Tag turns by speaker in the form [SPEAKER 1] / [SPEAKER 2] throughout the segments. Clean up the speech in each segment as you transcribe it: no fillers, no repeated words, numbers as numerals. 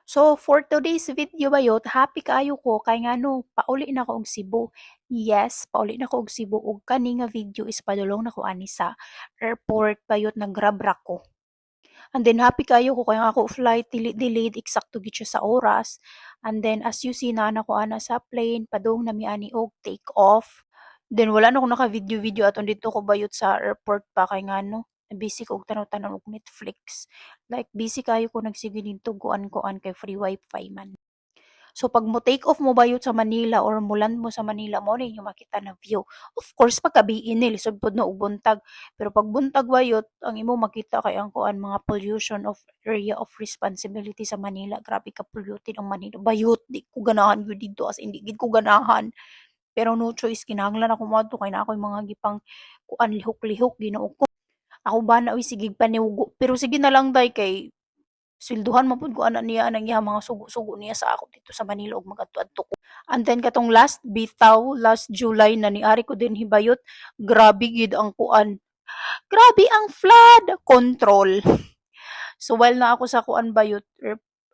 [SPEAKER 1] So, for today's video bayot, happy kaayo ko kay ngano pauli na ko og Cebu. Yes, pauli na ko og Cebu ug kani nga video is padulong na ko ani sa airport bayot nag-grab ra ko. And then happy kayo ko kay nga ako flight delayed eksakto gid siya sa oras. And then as you see na ko ana sa plane padung na mi ani og take off. Then wala na ko naka-video-video aton dito ko bayot sa airport pa kay ngano busy ko og tanaw-tanaw og Netflix. Like busy kayo ko nagsige dito kuan-kuan kay free wifi man. So pag mo take off mo bayot sa Manila or mo land mo sa Manila mo ninyo makita na view. Of course pagkabi ini lisod pod na og buntag. Pero pag buntag bayot ang imo makita kay ang kuan mga pollution of area of responsibility sa Manila. Grabe ka polluted ang Manila. Bayot di ko ganahan gyud dito as hindi gid ko ganahan. Pero no choice kinahanglan ako moadto kay na ako'y mga gipang kuan lihok-lihok Ginoo ko. Ako ba na uy sige paniugo. Pero sige na lang day kay swelduhan man pud ko ana niya anang iyang mga sugo-sugo niya sa ako dito sa Manila ug magadto-adto ko. And then katong last bitaw, last July na niari ko din hibayot, grabe gid ang kuan. Grabe ang flood control. So while na ako sa kuan bayot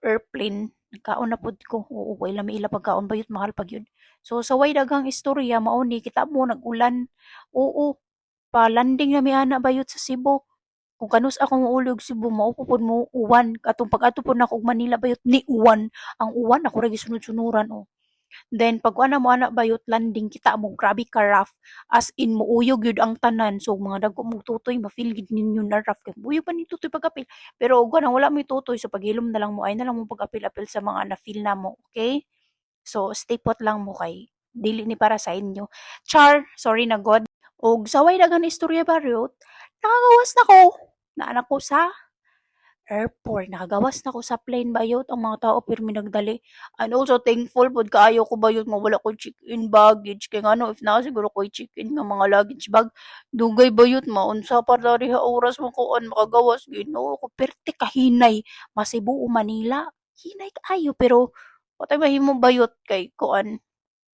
[SPEAKER 1] airplane, nagkaon na pud ko. Oo, way lami ila pagkaon bayot mahal pag yun. So sa way daghang istorya mao ni kita mo nagulan. Oo, pa landing na mi ana bayot sa Cebu. Kung kanus akong ulog Cebu mao po mo uwan katong pag-adto pod nako og Manila bayot ni uwan. Ang uwan ako ra gisunod-sunuran oh. Then pag ana mo ana bayot landing kita mo grabe ka rough as in muuyog gyud ang tanan so mga dagko mo tutoy ma-feel gid ninyo na rough kay uyog pa ni tutoy pag-apil pero ug na wala mo tutoy so paghilom na lang mo ay na lang mo pag-apil-apil sa mga na-feel na mo okay so stay put lang mo kay dili ni para sa inyo char sorry na god og saway dagan istorya baryo nakagawas na ko na anak ko sa airport. Nakagawas na ko sa plane bayot ang mga tao pirmi nagdali. And also thankful pod kaayo ko bayot nga wala ko check-in baggage kay ngano if na siguro ko check-in nga mga luggage bag dugay bayot maunsa pa dari ha oras mo kuan makagawas Ginoo ko perte kahinay Cebu o Manila. Hinay kaayo pero patay mahimo bayot kay kuan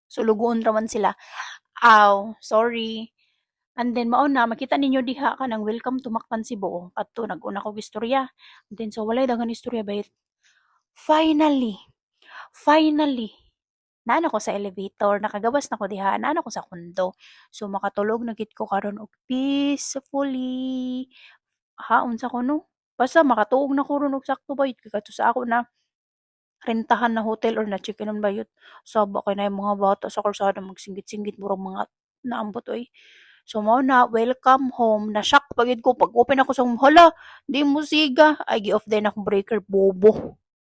[SPEAKER 1] sulugon ra man sila. Aw, sorry. And then mao na makita ninyo diha kanang welcome to Mactan Cebu. Adto nag-una kog istorya. And then so walay daghang istorya bayt. Finally, finally naa na ko sa elevator, nakagawas na ko diha, naa na ko sa kondo. So makatulog na gid ko karon og peacefully. Ha, unsa ko no? Basta makatuog na ko ron og sakto bayt kay kadto sa ako na rentahan na hotel or na check-in bayot. Saba kay na yung mga bata sa kalsada magsinggit-singgit murag mga naambot oy. So mao na welcome home na shock pagid ko pag open ako sa hala di mo siga ay gi off din ako breaker bobo.